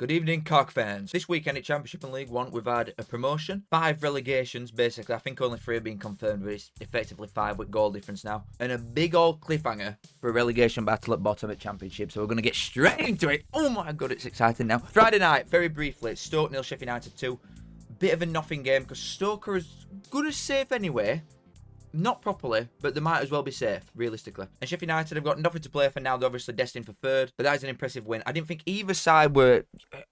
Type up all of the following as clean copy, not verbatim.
Good evening, cock fans. This weekend at Championship and League One, we've had a promotion, 5 relegations, basically. I think only 3 have been confirmed, but it's effectively 5 with goal difference now. And a big old cliffhanger for a relegation battle at bottom at Championship. So we're going to get straight into it. Oh my god, it's exciting now. Friday night, very briefly, Stoke 0, Sheffield United 2. Bit of a nothing game because Stoke are as good as safe anyway. Not properly, but they might as well be safe, realistically. And Sheffield United have got nothing to play for now. They're obviously destined for third, but that is an impressive win. I didn't think either side were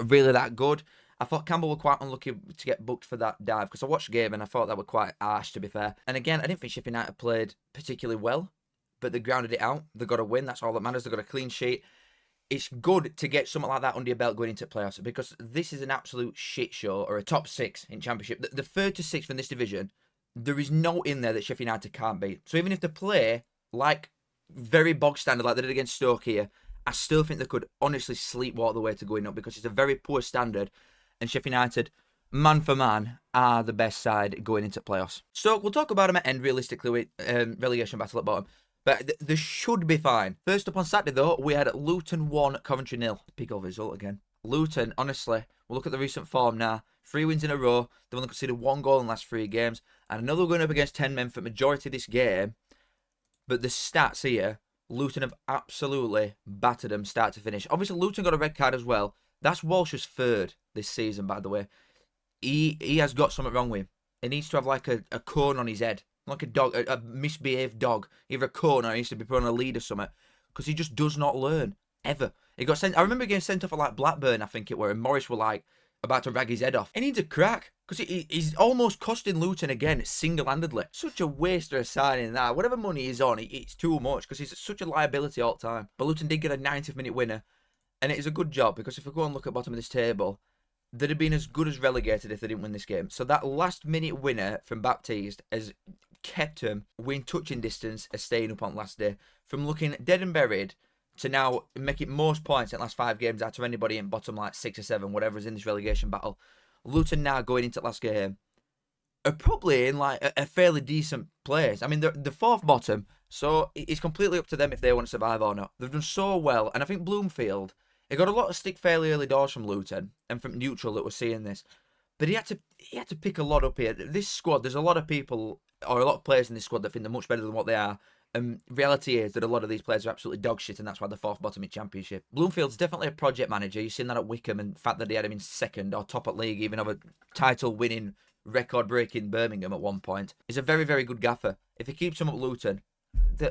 really that good. I thought Campbell were quite unlucky to get booked for that dive, because I watched the game and I thought that were quite harsh, to be fair. And again, I didn't think Sheffield United played particularly well, but they grounded it out. They got a win. That's all that matters. They got a clean sheet. It's good to get something like that under your belt going into playoffs, because this is an absolute shit show, or a top 6 in Championship. The 3rd to 6th in this division, there is no in there that Sheffield United can't beat. So even if they play like very bog standard like they did against Stoke here, I still think they could honestly sleepwalk the way to going up, because it's a very poor standard. And Sheffield United, man for man, are the best side going into playoffs. Stoke, we'll talk about them at end realistically with relegation battle at bottom. But they should be fine. First up on Saturday though, we had Luton 1, Coventry 0. Big old result again. Luton, honestly, we'll look at the recent form now. 3 wins in a row. They've only conceded 1 goal in the last 3 games. And another going up against 10 men for the majority of this game. But the stats here, Luton have absolutely battered them start to finish. Obviously, Luton got a red card as well. That's Walsh's 3rd this season, by the way. He has got something wrong with him. He needs to have like a cone on his head. Like a dog, a misbehaved dog. Either a cone or he needs to be put on a lead or something. Because he just does not learn. Ever. He got sent. I remember getting sent off at like Blackburn, I think it were, and Morris were like about to rag his head off. He needs a crack, because he's almost costing Luton again single-handedly. Such a waste of a signing that. Whatever money he's on, it's too much, because he's such a liability all the time. But Luton did get a 90th minute winner, and it is a good job, because if we go and look at the bottom of this table, they'd have been as good as relegated if they didn't win this game. So that last minute winner from Baptiste has kept him within touching distance of staying up on last day. From looking dead and buried to now making most points in the last 5 games out of anybody in bottom like 6 or 7, whatever is in this relegation battle. Luton now going into the last game are probably in like a fairly decent place. I mean, they're the 4th bottom, so it's completely up to them if they want to survive or not. They've done so well, and I think Bloomfield, he got a lot of stick fairly early doors from Luton and from neutral that we're seeing this, but he had to pick a lot up here. This squad, there's a lot of people or a lot of players in this squad that think they're much better than what they are. And reality is that a lot of these players are absolutely dog shit, and that's why they're 4th bottom in Championship. Bloomfield's definitely a project manager. You've seen that at Wickham, and the fact that he had him in 2nd or top at league, even of a title-winning, record-breaking Birmingham at one point. He's a very, very good gaffer. If he keeps them up Luton,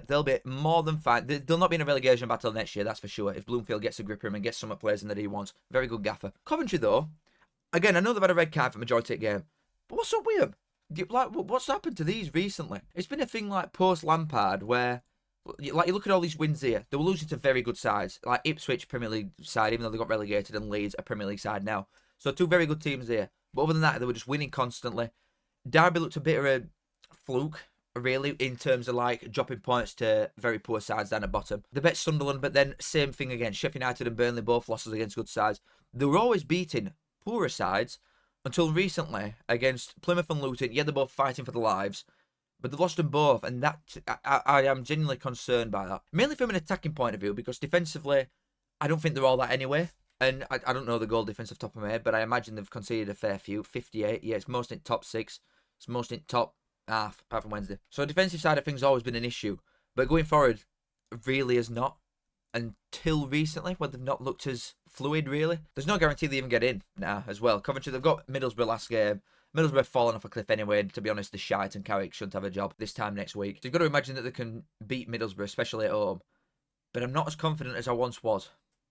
they'll be more than fine. They'll not be in a relegation battle next year, that's for sure. If Bloomfield gets a grip of him and gets some players in that he wants. Very good gaffer. Coventry, though, again, I know they've had a red card for majority of the game, but what's up with them? Like, what's happened to these recently? It's been a thing like post-Lampard where, like, you look at all these wins here, they were losing to very good sides, like Ipswich, Premier League side, even though they got relegated, and Leeds, a Premier League side now. So 2 very good teams there. But other than that, they were just winning constantly. Derby looked a bit of a fluke, really, in terms of like dropping points to very poor sides down the bottom. They bet Sunderland, but then same thing again. Sheffield United and Burnley both losses against good sides. They were always beating poorer sides until recently against Plymouth and Luton. Yeah, they're both fighting for their lives, but they've lost them both, and that I am genuinely concerned by that. Mainly from an attacking point of view, because defensively, I don't think they're all that anyway. And I don't know the goal difference off the top of my head, but I imagine they've conceded a fair few. 58, yeah, it's most in top 6. It's most in top half, apart from Wednesday. So the defensive side of things has always been an issue, but going forward, really is not. Until recently, when they've not looked as fluid, really. There's no guarantee they even get in now as well. Coventry, they've got Middlesbrough last game. Middlesbrough fallen off a cliff anyway, and to be honest, the shite and Carrick shouldn't have a job this time next week. So you've got to imagine that they can beat Middlesbrough, especially at home. But I'm not as confident as I once was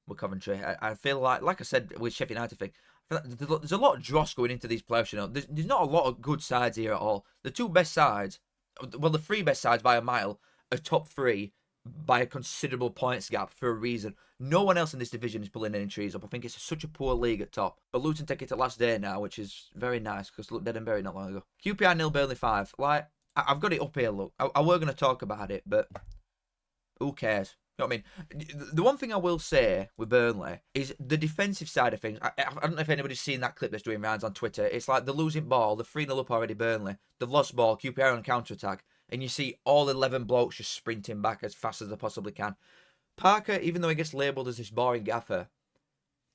with Coventry. I feel like I said with Sheffield United thing, I feel like there's a lot of dross going into these playoffs, you know. There's not a lot of good sides here at all. The 2 best sides, well, the 3 best sides by a mile, are top 3 by a considerable points gap for a reason. No one else in this division is pulling any trees up. I think it's such a poor league at top. But Luton take it to last day now, which is very nice, because look dead and buried not long ago. QPR 0, Burnley 5. Like, I've got it up here, look. I were going to talk about it, but who cares? You know what I mean? The one thing I will say with Burnley is the defensive side of things. I don't know if anybody's seen that clip that's doing rounds on Twitter. It's like they're losing ball. They're 3-0 up already, Burnley. They've lost ball. QPR on counter-attack. And you see all 11 blokes just sprinting back as fast as they possibly can. Parker, even though he gets labelled as this boring gaffer,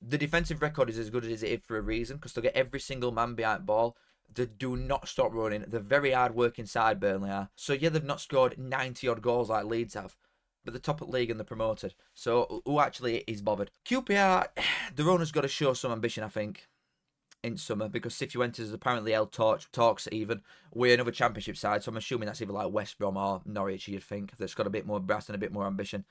The defensive record is as good as it is for a reason, because they'll get every single man behind ball. They do not stop running. They're very hard working side, Burnley are. So yeah, they've not scored 90 odd goals like Leeds have, but they're top of the league and they're promoted. So who actually is bothered? QPR, the owner's got to show some ambition, I think, in summer, because Cifuentes has apparently held talks even with another championship side. So I'm assuming that's either like West Brom or Norwich, you'd think, that's got a bit more brass and a bit more ambition.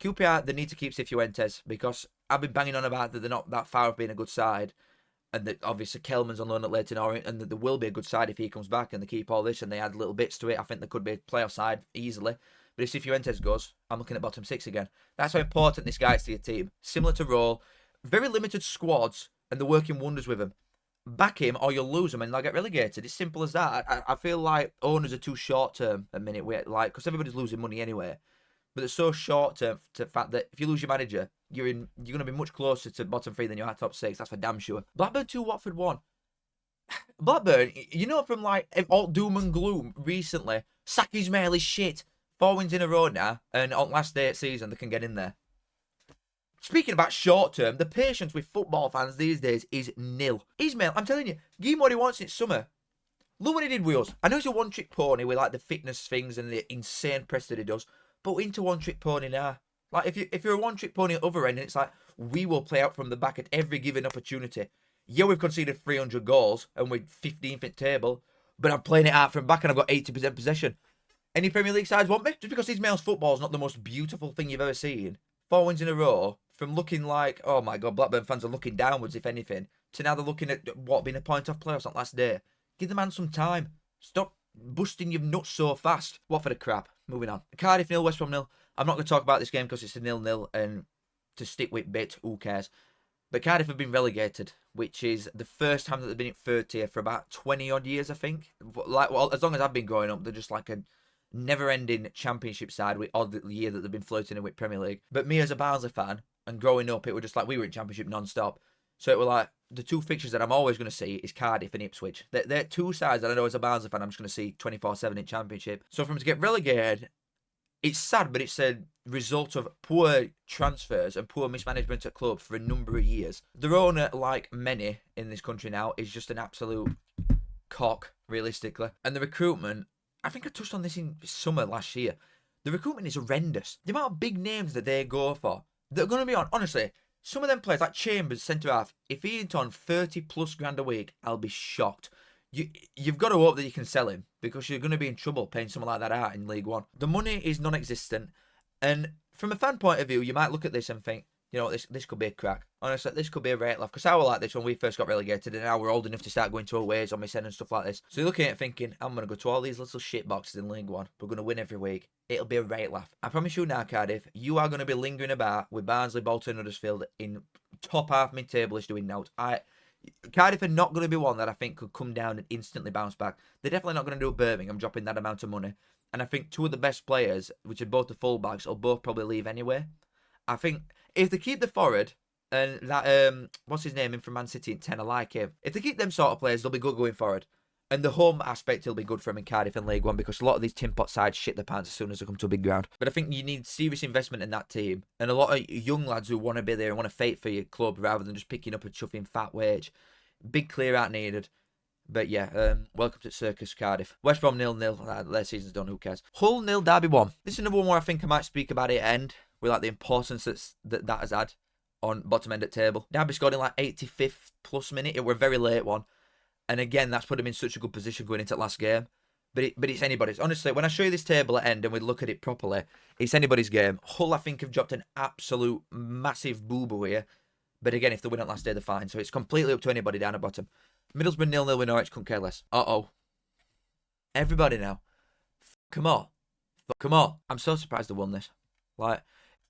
QPR, they need to keep Cifuentes, because I've been banging on about that they're not that far off being a good side. And that obviously Kelman's on loan at Leyton Orient, and that there will be a good side if he comes back and they keep all this and they add little bits to it. I think there could be a playoff side easily. But if Cifuentes goes, I'm looking at bottom 6 again. That's how important this guy is to your team. Similar to Roll, very limited squads, and they're working wonders with him. Back him or you'll lose him and they'll get relegated. It's simple as that. I feel like owners are too short term a minute, because everybody's losing money anyway. But they're so short term to the fact that if you lose your manager, you're going to be much closer to bottom 3 than you are top 6. That's for damn sure. Blackburn 2, Watford 1. Blackburn, from like all doom and gloom recently, Saki's mail is shit. 4 wins in a row now, and on last day of season they can get in there. Speaking about short term, the patience with football fans these days is nil. Ismail, I'm telling you, give him what he wants in summer. Look what he did with us. I know he's a one-trick pony with like the fitness things and the insane press that he does, but we're into one-trick pony now. Like if you're a one-trick pony at the other end, and it's like we will play out from the back at every given opportunity. Yeah, we've conceded 300 goals and we're 15th in table, but I'm playing it out from back and I've got 80% possession. Any Premier League sides want me? Just because Ismail's football is not the most beautiful thing you've ever seen. 4 wins in a row, from looking like, oh my God, Blackburn fans are looking downwards, if anything, to now they're looking at what being a point off playoffs on last day. Give the man some time. Stop busting your nuts so fast. What for the crap? Moving on. Cardiff 0, West Brom 0. I'm not going to talk about this game because it's a 0-0, and to stick with bit, who cares? But Cardiff have been relegated, which is the first time that they've been in third tier for about 20 odd years, I think. Like, well, as long as I've been growing up, they're just like a never-ending championship side with odd year that they've been floating in with Premier League. But me as a Barnsley fan, and growing up, it was just like we were in championship non-stop. So it was like, the two fixtures that I'm always going to see is Cardiff and Ipswich. They're two sides that I know as a Barnsley fan I'm just going to see 24/7 in championship. So for them to get relegated, it's sad, but it's a result of poor transfers and poor mismanagement at club for a number of years. Their owner, like many in this country now, is just an absolute cock, realistically. And the recruitment, I think I touched on this in summer last year. The recruitment is horrendous. The amount of big names that they go for, they're going to be on, honestly, some of them players, like Chambers, centre-half, if he ain't on 30+ grand a week, I'll be shocked. You've got to hope that you can sell him, because you're going to be in trouble paying someone like that out in League One. The money is non-existent, and from a fan point of view, you might look at this and think, you know, this could be a crack. Honestly, this could be a rate laugh, because I was like this when we first got relegated, and now we're old enough to start going to aways on my son and stuff like this. So you're looking at it thinking, I'm going to go to all these little shit boxes in League One. We're going to win every week. It'll be a rate laugh. I promise you now, Cardiff, you are going to be lingering about with Barnsley, Bolton, Huddersfield in top half mid-table-ish doing notes. Cardiff are not going to be one that I think could come down and instantly bounce back. They're definitely not going to do a Birmingham dropping that amount of money. And I think two of the best players, which are both the fullbacks, will both probably leave anyway. I think if they keep the forward, and that, what's his name, in from Man City in 10, I like him. If they keep them sort of players, they'll be good going forward. And the home aspect will be good for him in Cardiff and League One, because a lot of these tin pot sides shit their pants as soon as they come to a big ground. But I think you need serious investment in that team. And a lot of young lads who want to be there and want to fight for your club rather than just picking up a chuffing fat wage. Big clear out needed. But yeah, welcome to Circus Cardiff. West Brom 0-0. Their season's done, who cares? Hull 0, Derby 1. This is another one where I think I might speak about it at end, with like the importance that has had on bottom end at table. Derby scored in like 85th plus minute. It were a very late one. And again, that's put him in such a good position going into the last game. But it's anybody's. Honestly, when I show you this table at end and we look at it properly, it's anybody's game. Hull, I think, have dropped an absolute massive boo-boo here. But again, if they win at last day, they're fine. So it's completely up to anybody down at bottom. Middlesbrough 0-0 with Norwich, couldn't care less. Uh-oh. Everybody now. Come on. Come on. I'm so surprised they won this. Like,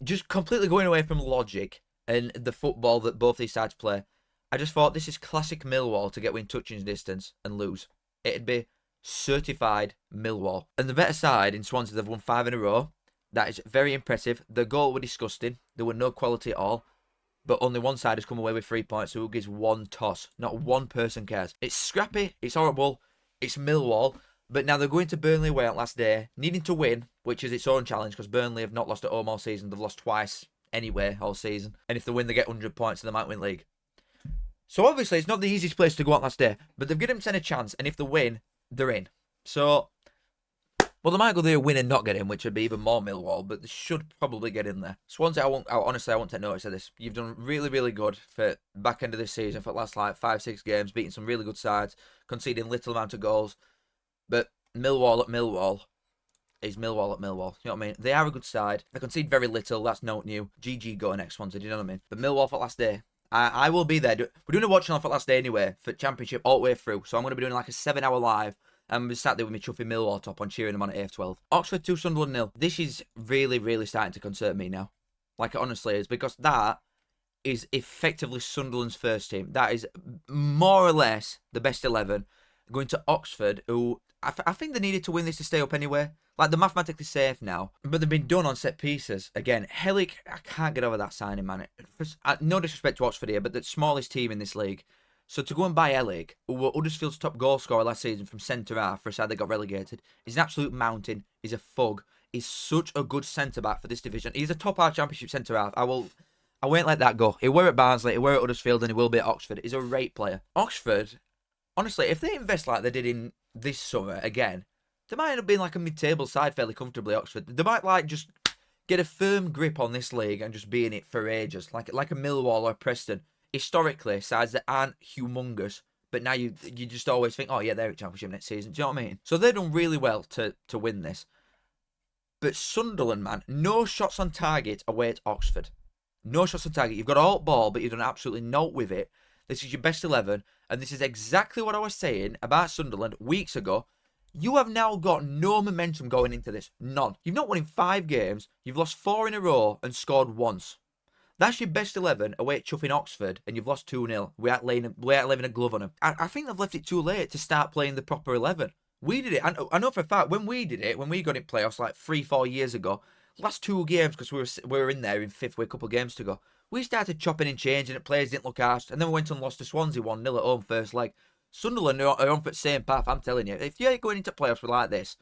just completely going away from logic and the football that both these sides play. I just thought this is classic Millwall to get within touching distance and lose. It'd be certified Millwall. And the better side in Swansea, they've won 5 in a row. That is very impressive. The goal were disgusting. There were no quality at all. But only one side has come away with 3 points, so who gives one toss? Not one person cares. It's scrappy, it's horrible, it's Millwall. But now they're going to Burnley away on last day, needing to win, which is its own challenge, because Burnley have not lost at home all season. They've lost twice anyway all season. And if they win, they get 100 points and they might win league. So obviously, it's not the easiest place to go on last day, but they've given them 10 a chance, and if they win, they're in. So, well, they might go there, win and not get in, which would be even more Millwall, but they should probably get in there. Swansea, honestly, I won't take notice of this. You've done really, really good for back end of this season, for the last like 5-6 games, beating some really good sides, conceding little amount of goals. But Millwall at Millwall is Millwall at Millwall. You know what I mean? They are a good side. They concede very little. That's no new. GG go next Swansea. Do you know what I mean? But Millwall for last day. I will be there. We're doing a watching on for last day anyway for Championship all the way through. So I'm going to be doing like a 7-hour live. And I'm sat there with me chuffy Millwall top on, cheering them on at AF12. Oxford 2, Sunderland 0. This is really, really starting to concern me now. Like it honestly is. Because that is effectively Sunderland's first team. That is more or less the best 11. Going to Oxford, who I think they needed to win this to stay up anyway. Like, they're mathematically safe now. But they've been done on set pieces. Again, Hellick, I can't get over that signing, man. No disrespect to Oxford here, but the smallest team in this league. So to go and buy Hellick, who were Huddersfield's top goal scorer last season from centre-half for a side that got relegated, is an absolute mountain. He's a thug. He's such a good centre-back for this division. He's a top-half Championship centre-half. I won't let that go. He were at Barnsley, he were at Huddersfield, and he will be at Oxford. He's a great player. Oxford, honestly, if they invest like they did in this summer again, they might end up being like a mid-table side fairly comfortably, Oxford. They might like just get a firm grip on this league and just be in it for ages. Like a Millwall or a Preston. Historically, sides that aren't humongous, but now you just always think, oh yeah, they're at Championship next season. Do you know what I mean? So they've done really well to win this. But Sunderland, man, no shots on target away at Oxford. No shots on target. You've got alt ball, but you've done absolutely naught with it. This is your best 11, and this is exactly what I was saying about Sunderland weeks ago. You have now got no momentum going into this. None. You've not won in 5 games. You've lost 4 in a row and scored once. That's your best 11 away at chuffing Oxford, and you've lost 2-0 without leaving a glove on them. I think they've left it too late to start playing the proper 11. We did it. I know for a fact, when we did it, when we got in playoffs like 3-4 years ago, last 2 games, because we were in there in 5th with a couple of games to go, we started chopping and changing, and players didn't look arsed, and then we went and lost to Swansea 1-0 at home first leg. Sunderland are on for the same path, I'm telling you. If you're going into playoffs with like this,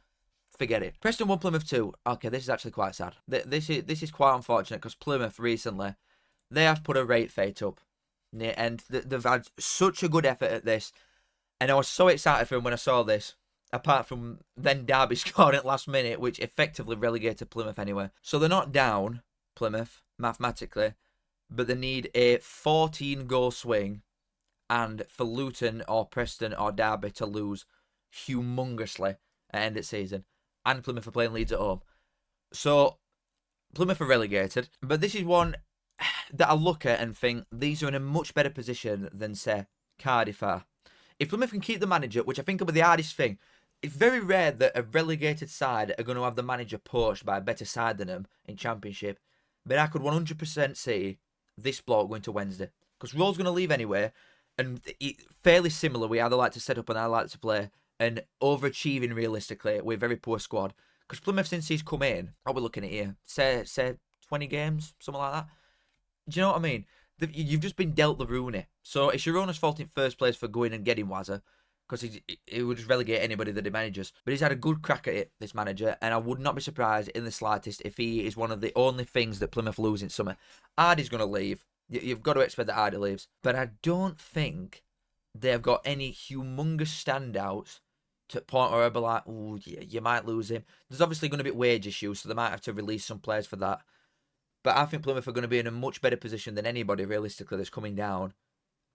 forget it. Preston 1, Plymouth 2. Okay, this is actually quite sad. This is quite unfortunate, because Plymouth recently, they have put a rate fate up. And they've had such a good effort at this. And I was so excited for them when I saw this. Apart from then Derby scoring at last minute, which effectively relegated Plymouth anyway. So they're not down, Plymouth, mathematically. But they need a 14-goal swing. And for Luton or Preston or Derby to lose humongously at end of season. And Plymouth are playing Leeds at home. So, Plymouth are relegated. But this is one that I look at and think these are in a much better position than, say, Cardiff are. If Plymouth can keep the manager, which I think will be the hardest thing, it's very rare that a relegated side are going to have the manager poached by a better side than them in Championship. But I could 100% see this bloke going to Wednesday. Because Rowe's going to leave anyway. And fairly similar, we either like to set up and I like to play. And overachieving realistically with a very poor squad. Because Plymouth, since he's come in, what we're looking at here, say 20 games, something like that. Do you know what I mean? You've just been dealt the Rooney. So it's your owner's fault in first place for going and getting Wazza. Because he would just relegate anybody that he manages. But he's had a good crack at it, this manager. And I would not be surprised in the slightest if he is one of the only things that Plymouth lose in summer. Hardy's going to leave. You've got to expect that Hardy leaves. But I don't think they've got any humongous standouts to the point where I'll be like, oh, yeah, you might lose him. There's obviously going to be wage issues, so they might have to release some players for that. But I think Plymouth are going to be in a much better position than anybody, realistically, that's coming down.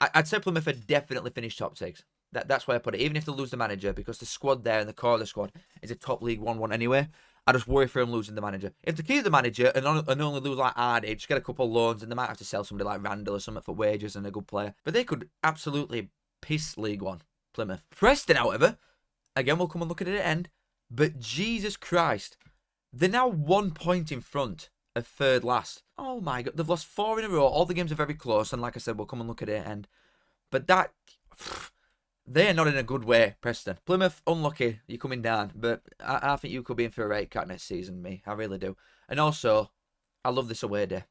I'd say Plymouth are definitely finished top 6. That's where I put it. Even if they lose the manager, because the squad there and the core of the squad is a top League 1 anyway. I just worry for them losing the manager. If they keep the manager and only lose like Hardy, just get a couple of loans, and they might have to sell somebody like Randall or something for wages and a good player. But they could absolutely piss League 1, Plymouth. Preston, however, again, we'll come and look at it at the end. But Jesus Christ, they're now 1 point in front of third last. Oh my God, they've lost 4 in a row. All the games are very close, and like I said, we'll come and look at it at the end. But that... they're not in a good way, Preston. Plymouth, unlucky, you're coming down. But I think you could be in for a rate cut next season, me. I really do. And also, I love this away day.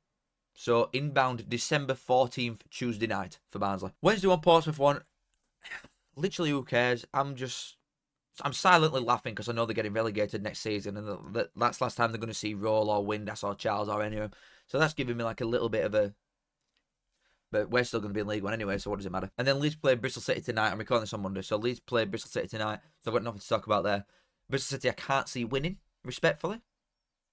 So, inbound December 14th, Tuesday night for Barnsley. Wednesday 1, Portsmouth 1. Literally, who cares? I'm silently laughing because I know they're getting relegated next season. And that's last time they're going to see Roll or Windass or Charles or any of them. So that's giving me like a little bit of a... But we're still going to be in League One anyway, so what does it matter? And then Leeds play Bristol City tonight. I'm recording this on Monday. So Leeds play Bristol City tonight. So I've got nothing to talk about there. Bristol City I can't see winning, respectfully.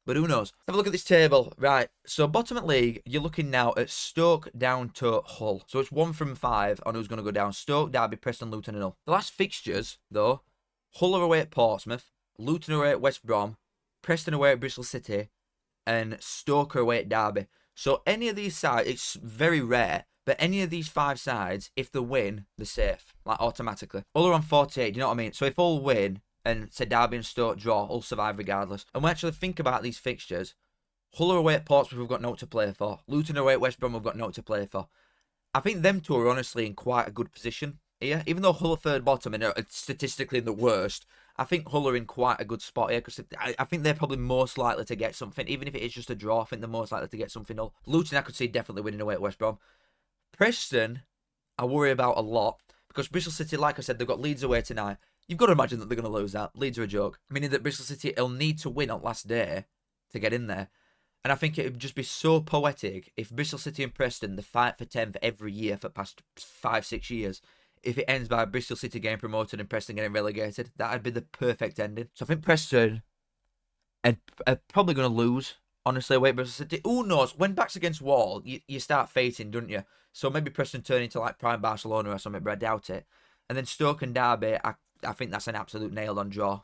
But who knows? Have a look at this table. Right, so bottom at league, you're looking now at Stoke down to Hull. So it's 1 from 5 on who's going to go down. Stoke, Derby, Preston, Luton and Hull. The last fixtures, though, Hull are away at Portsmouth, Luton away at West Brom, Preston away at Bristol City, and Stoke are away at Derby. So any of these sides, it's very rare, but any of these 5 sides, if they win, they're safe, like automatically. Hull are on 48, you know what I mean? So if Hull win, and say Derby and Stoke draw, Hull survive regardless. And we actually think about these fixtures. Hull are away at Portsmouth, we've got no to play for. Luton away at West Brom, we've got no to play for. I think them two are honestly in quite a good position here. Even though Hull are third bottom and are statistically the worst, I think Hull are in quite a good spot here because I think they're probably most likely to get something. Even if it is just a draw, I think they're most likely to get something. Luton I could see definitely winning away at West Brom. Preston, I worry about a lot because Bristol City, like I said, they've got Leeds away tonight. You've got to imagine that they're going to lose that. Leeds are a joke. Meaning that Bristol City will need to win on last day to get in there. And I think it would just be so poetic if Bristol City and Preston, the fight for 10th every year for the past 5-6 years, if it ends by Bristol City getting promoted and Preston getting relegated. That would be the perfect ending. So I think Preston are probably going to lose, honestly, away at Bristol City. Who knows? When back's against wall, you start fating, don't you? So maybe Preston turn into like prime Barcelona or something, but I doubt it. And then Stoke and Derby, I think that's an absolute nailed-on draw.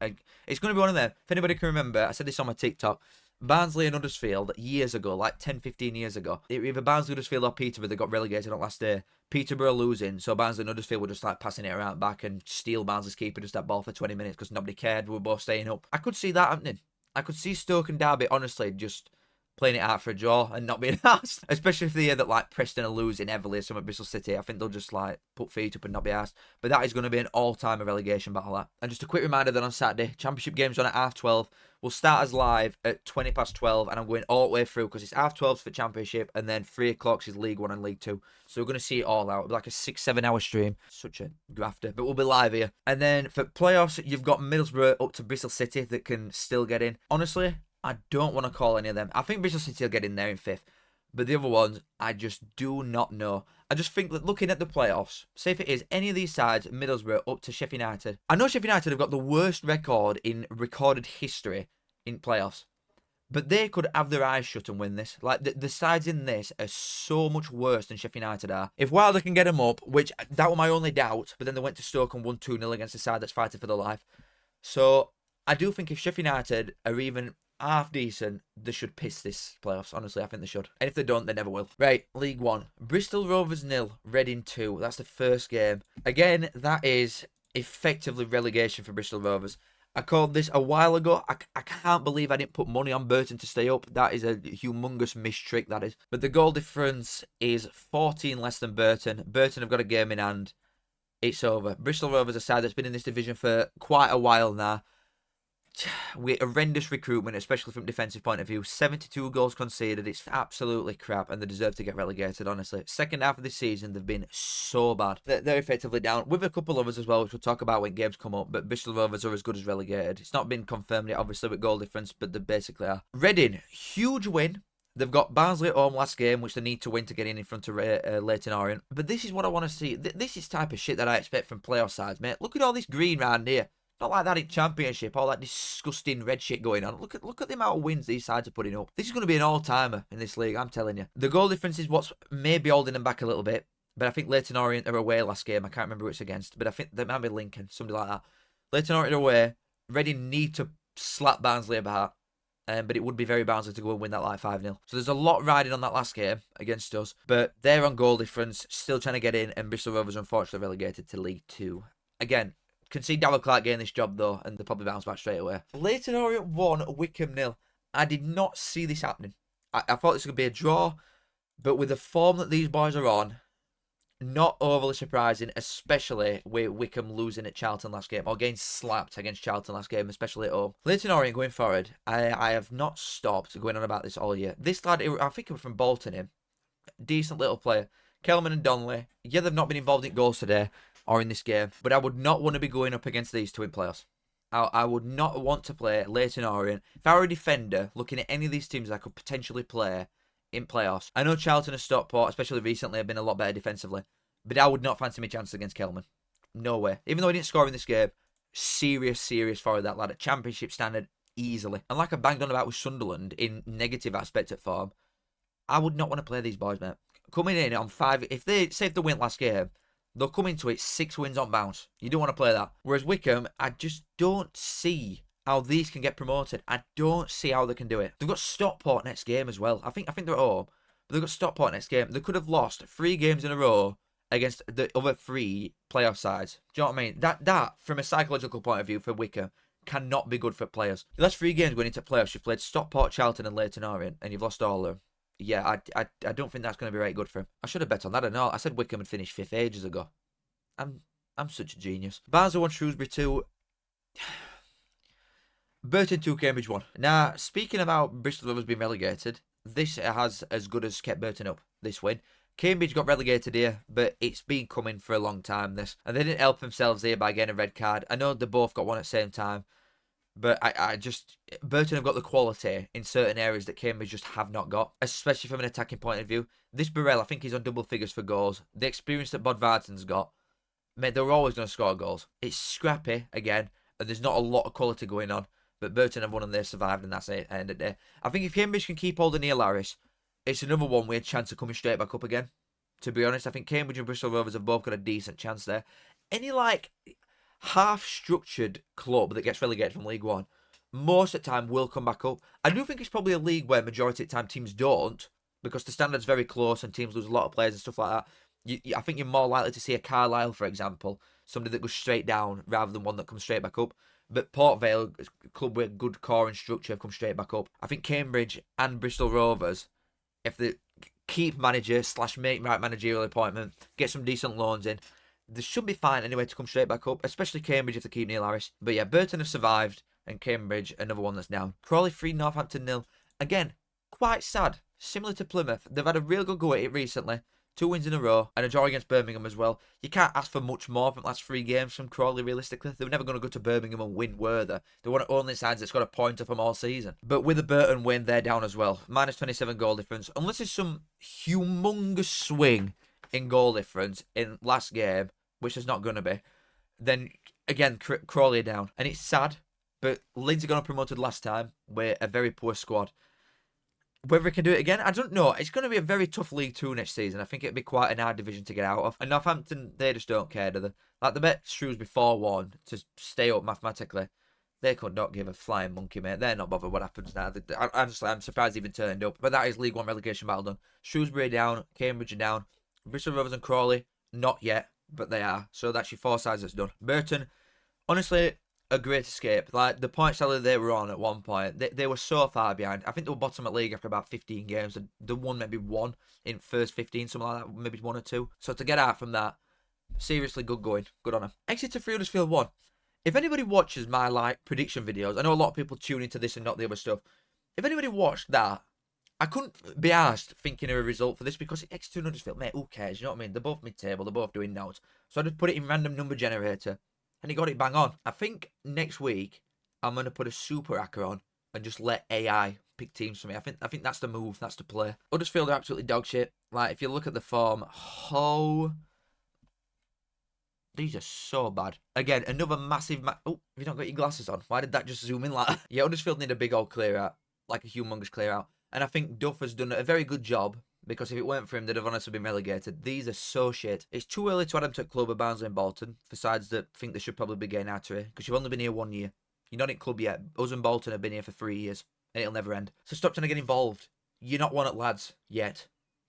It's going to be one of them. If anybody can remember, I said this on my TikTok. Barnsley and Huddersfield years ago, like 10, 15 years ago. Either Barnsley, Huddersfield or Peterborough, they got relegated on last day. Peterborough losing, so Barnsley and Huddersfield were just like passing it around back and steal Barnsley's keeper just that ball for 20 minutes because nobody cared. We were both staying up. I could see that happening. I could see Stoke and Derby, honestly, just playing it out for a draw and not being asked. Especially if the year that like Preston are losing heavily or some at Bristol City. I think they'll just like put feet up and not be asked. But that is going to be an all-time relegation battle. That. And just a quick reminder that on Saturday, Championship games on at 12:30. We'll start as live at 12:20 and I'm going all the way through because it's 12:30 for Championship and then 3 o'clock is League One and League Two. So we're going to see it all out. It'll be like a 6-7 hour stream. Such a grafter, but we'll be live here. And then for playoffs, you've got Middlesbrough up to Bristol City that can still get in. Honestly, I don't want to call any of them. I think Bristol City will get in there in 5th. But the other ones, I just do not know. I just think that looking at the playoffs, say if it is any of these sides, Middlesbrough up to Sheffield United. I know Sheffield United have got the worst record in recorded history in playoffs. But they could have their eyes shut and win this. Like, the sides in this are so much worse than Sheffield United are. If Wilder can get them up, which that was my only doubt, but then they went to Stoke and won 2-0 against a side that's fighting for their life. So, I do think if Sheffield United are even half decent, they should piss this playoffs. Honestly, I think they should. And if they don't, they never will. Right, League One. Bristol Rovers 0, Reading 2. That's the first game. Again, that is effectively relegation for Bristol Rovers. I called this a while ago. I can't believe I didn't put money on Burton to stay up. That is a humongous missed trick, that is. But the goal difference is 14 less than Burton. Burton have got a game in hand. It's over. Bristol Rovers are a side that's been in this division for quite a while now. With horrendous recruitment, especially from defensive point of view. 72 goals conceded. It's absolutely crap and they deserve to get relegated, honestly. Second half of this season, they've been so bad. They're effectively down, with a couple others as well, which we'll talk about when games come up, but Bristol Rovers are as good as relegated. It's not been confirmed yet, obviously, with goal difference, but they basically are. Reading, huge win. They've got Barnsley at home last game, which they need to win to get in front of Leyton Orient. But this is what I want to see. This is type of shit that I expect from playoff sides, mate. Look at all this green round here. Not like that in Championship, all that disgusting red shit going on. Look at the amount of wins these sides are putting up. This is going to be an all-timer in this league, I'm telling you. The goal difference is what's maybe holding them back a little bit. But I think Leyton Orient are away last game. I can't remember who it's against. But I think they might be Lincoln, somebody like that. Leyton Orient are away. Reading need to slap Barnsley about. But it would be very Barnsley to go and win that like 5-0. So there's a lot riding on that last game against us. But they're on goal difference, still trying to get in. And Bristol Rovers are unfortunately relegated to League Two. Again, can see Darrell Clark getting this job though, and they'll probably bounce back straight away. Leyton Orient 1, Wickham 0. I did not see this happening. I thought this was going to be a draw, but with the form that these boys are on, not overly surprising, especially with Wickham losing at Charlton last game, or getting slapped against Charlton last game, especially at home. Leyton Orient going forward, I have not stopped going on about this all year. This lad, I think he was from Bolton, him. Decent little player. Callum and Donnelly, yeah, they've not been involved in goals today, or in this game, but I would not want to be going up against these two in playoffs. I would not want to play Leyton Orient. If I were a defender looking at any of these teams I could potentially play in playoffs, I know Charlton and Stockport, especially recently, have been a lot better defensively, but I would not fancy my chances against Callum. No way. Even though he didn't score in this game, serious for that lad at Championship standard easily. And like I banged on about with Sunderland in negative aspect of form, I would not want to play these boys, mate. Coming in on 5, if they win last game, they'll come into it 6 wins on bounce. You don't want to play that. Whereas Wycombe, I just don't see how these can get promoted. I don't see how they can do it. They've got Stockport next game as well. I think they're at home, but they've got Stockport next game. They could have lost 3 games in a row against the other 3 playoff sides. Do you know what I mean? That from a psychological point of view for Wycombe, cannot be good for players. The last 3 games going into playoffs, you've played Stockport, Charlton, and Leyton Orient, and you've lost all of them. Yeah, I don't think that's going to be very good for him. I should have bet on that. I know. I said Wycombe had finished 5th ages ago. I'm such a genius. Barnsley 1, Shrewsbury 2. Burton 2, Cambridge 1. Now, speaking about Bristol Rovers being relegated, this has as good as kept Burton up, this win. Cambridge got relegated here, but it's been coming for a long time, this. And they didn't help themselves here by getting a red card. I know they both got one at the same time. But I just... Burton have got the quality in certain areas that Cambridge just have not got. Especially from an attacking point of view. This Burrell, I think he's on double figures for goals. The experience that Bodvarson's got, mate, they're always going to score goals. It's scrappy, again. And there's not a lot of quality going on. But Burton have won and they've survived, and that's it at the end of the day. I think if Cambridge can keep hold of Neil Harris, it's another one with a chance of coming straight back up again. To be honest, I think Cambridge and Bristol Rovers have both got a decent chance there. Any, like, half-structured club that gets relegated from League One, most of the time will come back up. I do think it's probably a league where majority of the time teams don't, because the standard's very close and teams lose a lot of players and stuff like that. I think you're more likely to see a Carlisle, for example, somebody that goes straight down rather than one that comes straight back up. But Port Vale, a club with good core and structure, have come straight back up. I think Cambridge and Bristol Rovers, if they keep manager / make right managerial appointment, get some decent loans in, they should be fine anyway to come straight back up, especially Cambridge if they keep Neil Harris. But yeah, Burton have survived, and Cambridge, another one that's down. Crawley 3, Northampton 0. Again, quite sad. Similar to Plymouth, they've had a real good go at it recently. 2 wins in a row, and a draw against Birmingham as well. You can't ask for much more from the last 3 games from Crawley, realistically. They were never going to go to Birmingham and win, were they? They're one of the only sides that's got a point off them all season. But with the Burton win, they're down as well. Minus 27 goal difference. Unless there's some humongous swing in goal difference in last game, which there's not going to be, then, again, Crawley are down. And it's sad, but Leeds are going to promoted last time with a very poor squad. Whether we can do it again, I don't know. It's going to be a very tough League 2 next season. I think it'd be quite an hard division to get out of. And Northampton, they just don't care, do they? Like, they bet Shrewsbury 4-1 to stay up mathematically. They could not give a flying monkey, mate. They're not bothered what happens now. Honestly, I'm surprised they even turned up. But that is League 1 relegation battle done. Shrewsbury are down. Cambridge are down. Bristol Rovers and Crawley, not yet, but they are. So that's your 4 sides that's done. Burton, honestly, a great escape. Like, the point tally they were on at one point, they were so far behind. I think they were bottom at league after about 15 games. They won maybe 1 in first 15, something like that, maybe 1 or 2. So to get out from that, seriously good going. Good on them. Exeter 3, Huddersfield 1. If anybody watches my, like, prediction videos, I know a lot of people tune into this and not the other stuff. If anybody watched that, I couldn't be asked thinking of a result for this because Exeter and Huddersfield, mate, who cares? You know what I mean? They're both mid-table. They're both doing notes. So I just put it in random number generator. And he got it bang on. I think next week I'm going to put a super hacker on and just let AI pick teams for me. I think that's the move. That's the play. Huddersfield are absolutely dog shit. Like, if you look at the form, these are so bad. Again, another massive... Oh, you don't got your glasses on. Why did that just zoom in like that? Yeah, Huddersfield need a big old clear out. Like a humongous clear out. And I think Duff has done a very good job. Because if it weren't for him, they'd have honestly been relegated. These are so shit. It's too early to add them to a club of Barnsley and Bolton. For sides that think they should probably be getting out of here. Because you've only been here 1 year. You're not in club yet. Us and Bolton have been here for 3 years. And it'll never end. So stop trying to get involved. You're not one at lads yet.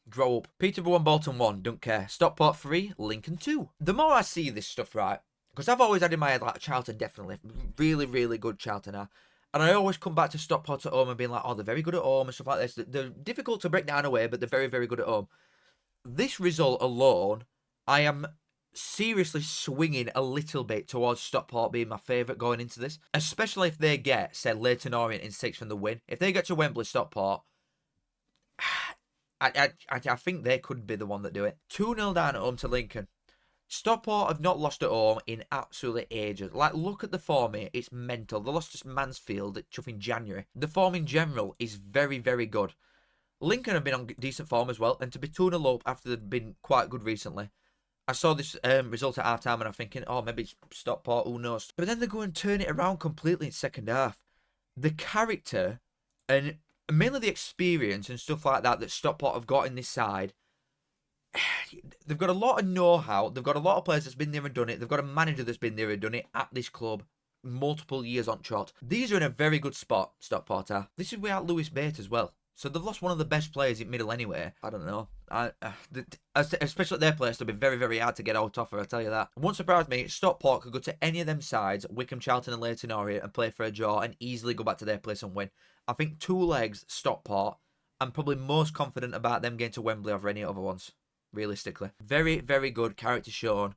Grow up. Peterborough 1, Bolton 1. Don't care. Stockport 3, Lincoln 2. The more I see this stuff, right. Because I've always had in my head, like, Charlton definitely. Really, really good Charlton are. And I always come back to Stockport at home and being like, oh, they're very good at home and stuff like this. They're difficult to break down away, but they're very, very good at home. This result alone, I am seriously swinging a little bit towards Stockport being my favourite going into this. Especially if they get, say, Leyton Orient in 6th from the win. If they get to Wembley, Stockport, I think they could be the one that do it. 2-0 down at home to Lincoln. Stockport have not lost at home in absolutely ages. Like, look at the form here. It's mental. They lost to Mansfield at chuffing January. The form in general is very, very good. Lincoln have been on decent form as well. And to be 2-0 up after they've been quite good recently. I saw this result at half time and I'm thinking, oh, maybe it's Stockport, who knows. But then they go and turn it around completely in second half. The character and mainly the experience and stuff like that Stockport have got in this side. They've got a lot of know-how. They've got a lot of players that's been there and done it. They've got a manager that's been there and done it at this club multiple years on trot. These are in a very good spot, Stockport are. This is without Lewis Bate as well. So they've lost one of the best players in middle anyway. I don't know. Especially at their place, they'll be very, very hard to get out of her, I'll tell you that. It won't surprise me, Stockport could go to any of them sides, Wycombe, Charlton and Leyton Orient, and play for a draw and easily go back to their place and win. I think 2 legs, Stockport. I'm probably most confident about them getting to Wembley over any other ones, realistically. Very, very good character shown.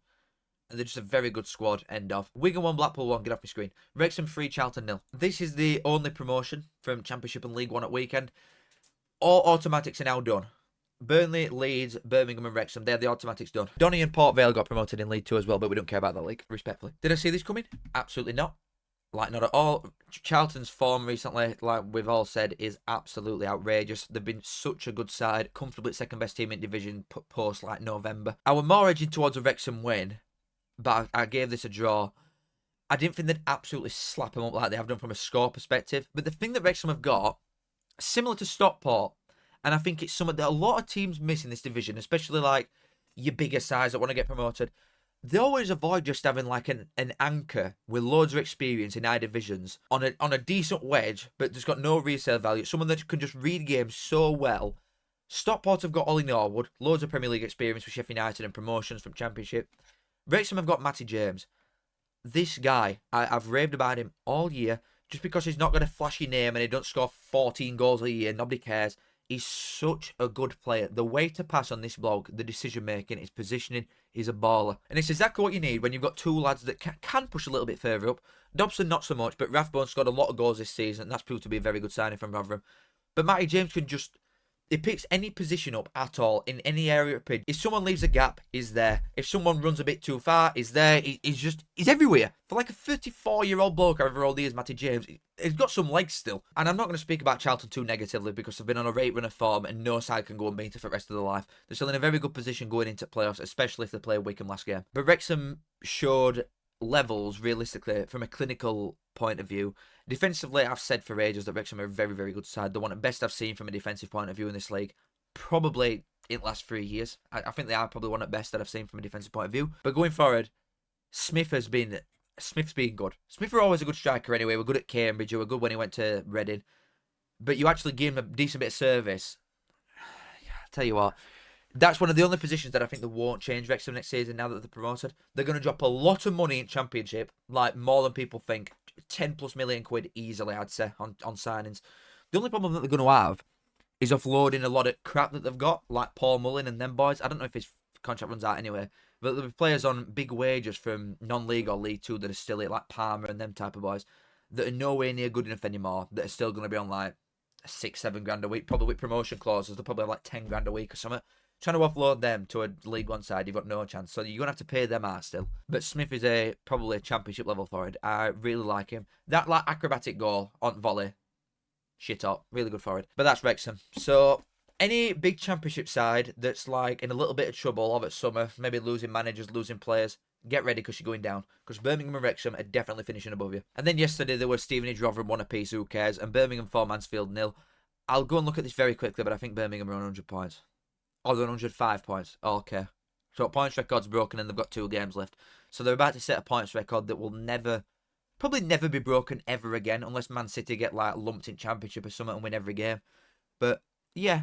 And they're just a very good squad, end of. Wigan 1, Blackpool 1, get off my screen. Wrexham 3, Charlton 0. This is the only promotion from Championship and League 1 at weekend. All automatics are now done. Burnley, Leeds, Birmingham and Wrexham, they're the automatics done. Donny and Port Vale got promoted in League 2 as well, but we don't care about that league, respectfully. Did I see this coming? Absolutely not. Like, not at all. Charlton's form recently, like we've all said, is absolutely outrageous. They've been such a good side, comfortably second best team in division post like November. I was more edging towards a Wrexham win, but I gave this a draw. I didn't think they'd absolutely slap them up like they have done from a score perspective. But the thing that Wrexham have got, similar to Stockport, and I think it's something that a lot of teams miss in this division, especially like your bigger sides that want to get promoted. They always avoid just having like an anchor with loads of experience in high divisions on a decent wedge, but just got no resale value. Someone that can just read games so well. Stockport have got Ollie Norwood, loads of Premier League experience with Sheffield United and promotions from Championship. Wrexham have got Matty James. This guy, I've raved about him all year. Just because he's not got a flashy name and he don't score 14 goals a year, nobody cares. He's such a good player. The way to pass on this blog, the decision making, his positioning, he's a baller. And it's exactly what you need when you've got 2 lads that can push a little bit further up. Dobson not so much, but Rathbone scored a lot of goals this season. And that's proved to be a very good signing from Rotherham. But Matty James can just... He picks any position up at all in any area of pitch. If someone leaves a gap, he's there. If someone runs a bit too far, he's there. He's everywhere. For like a 34-year-old bloke over all these, Matty James, he's got some legs still. And I'm not going to speak about Charlton too negatively because they've been on a rate run of form and no side can go and beat it for the rest of their life. They're still in a very good position going into playoffs, especially if they play Wycombe last game. But Wrexham showed levels, realistically, from a clinical point of view. Defensively, I've said for ages that Wrexham are a very, very good side. The one of the best I've seen from a defensive point of view in this league, probably in the last 3 years. I think they are probably one of the best that I've seen from a defensive point of view. But going forward, Smith's been good. Smith were always a good striker anyway. We're good at Cambridge. We were good when he went to Reading. But you actually give him a decent bit of service. I tell you what, that's one of the only positions that I think they won't change Wrexham next season now that they're promoted. They're going to drop a lot of money in Championship, like more than people think. 10+ million quid easily, I'd say, on signings. The only problem that they're going to have is offloading a lot of crap that they've got, like Paul Mullin and them boys. I don't know if his contract runs out anyway, but there'll be players on big wages from non-league or League 2 that are still like Palmer and them type of boys that are nowhere near good enough anymore, that are still going to be on like 6-7 grand a week, probably with promotion clauses. They'll probably have like 10 grand a week or something. Trying to offload them to a League 1 side, you've got no chance. So you're going to have to pay them out still. But Smith is probably a Championship level forward. I really like him. That like acrobatic goal on volley, shit up. Really good forward. But that's Wrexham. So any big Championship side that's like in a little bit of trouble over summer, maybe losing managers, losing players, get ready because you're going down. Because Birmingham and Wrexham are definitely finishing above you. And then yesterday there was Stevenage, Rotherham 1 apiece, who cares? And Birmingham 4, Mansfield 0. I'll go and look at this very quickly, but I think Birmingham are on 100 points. Oh, they're 105 points. Oh, okay. So points record's broken and they've got 2 games left. So they're about to set a points record that will probably never be broken ever again, unless Man City get like lumped in Championship or something and win every game. But yeah,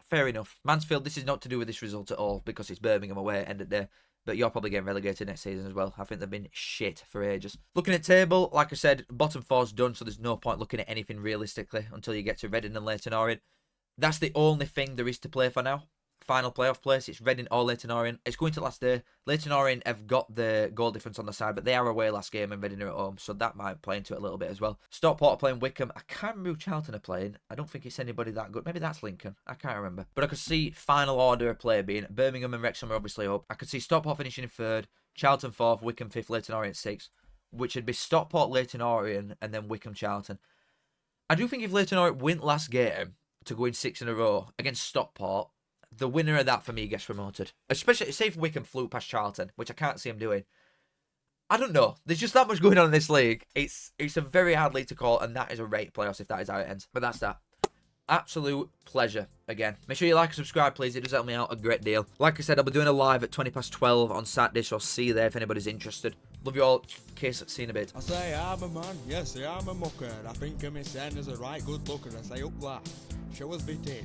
fair enough. Mansfield, this is not to do with this result at all because it's Birmingham away at the end of the day. But you're probably getting relegated next season as well. I think they've been shit for ages. Looking at table, like I said, bottom 4's done, so there's no point looking at anything realistically until you get to Reading and Leyton Orient. That's the only thing there is to play for now. final playoff place. It's Reading or Leyton Orient. It's going to last day. Leyton Orient have got the goal difference on the side, but they are away last game and Reading are at home, so that might play into it a little bit as well. Stockport are playing Wickham. I can't remember who Charlton are playing. I don't think it's anybody that good. Maybe that's Lincoln. I can't remember. But I could see final order of play being Birmingham and Wrexham are obviously up. I could see Stockport finishing in 3rd, Charlton 4th, Wickham 5th, Leyton Orient 6th, which would be Stockport, Leyton Orient, and then Wickham, Charlton. I do think if Leyton Orient win last game to go in 6 in a row against Stockport, the winner of that for me gets promoted. Especially, say if Wickham flew past Charlton, which I can't see him doing. I don't know. There's just that much going on in this league. It's a very hard league to call, and that is a rate playoffs if that is how it ends. But that's that. Absolute pleasure again. Make sure you like and subscribe, please. It does help me out a great deal. Like I said, I'll be doing a live at 12:20 on Saturday, so I'll see you there if anybody's interested. Love you all. Kiss. See you in a bit. I say I'm a man, yes, I'm a mucker. I think of me saying as a right good looker. I say up that. Show us bit it.